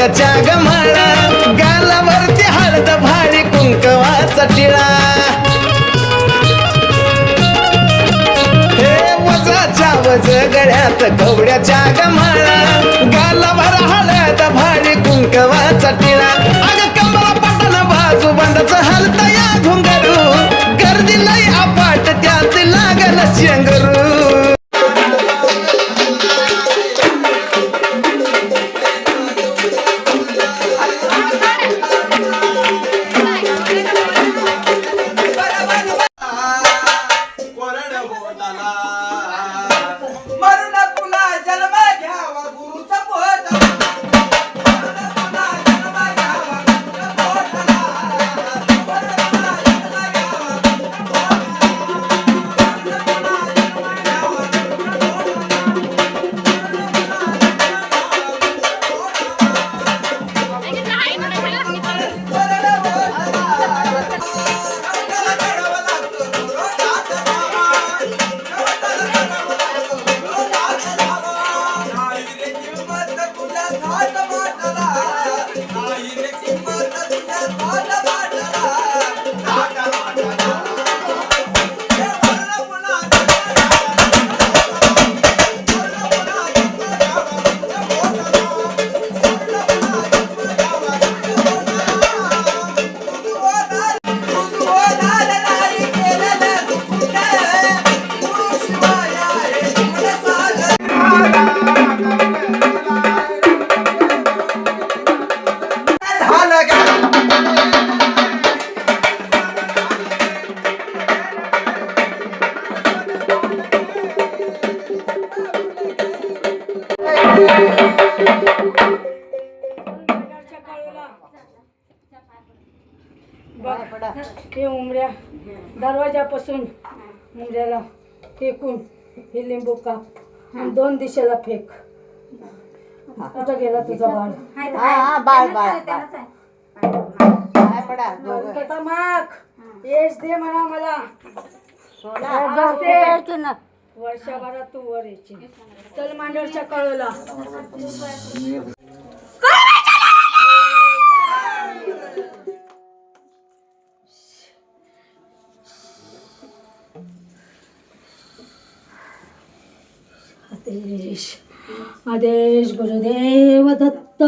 कवड्याच्या गमाळा गालावरती हळद भारी कुंकवाचा टिळा हे वजाच्या वज गळ्यात कवड्याच्या गमाळा गालावर हळद भारी कुंकवाचा टिळा अग कमला पटन बाजू बंदाच हलता या घुंगरू गर्दी लई अपाट त्यात लागल चेंगरू हे उमऱ्या दरवाजापासून उमऱ्याला फेकून हे लिंबू काप आणि 2 दिशेला फेक. कुठं गेला तुझा बाळ? येस दे म्हणा मला. वर्षभरात तू वर यायची. चल मांडवच्या कळवला. आदेश आदेश गुरुदेव दत्त.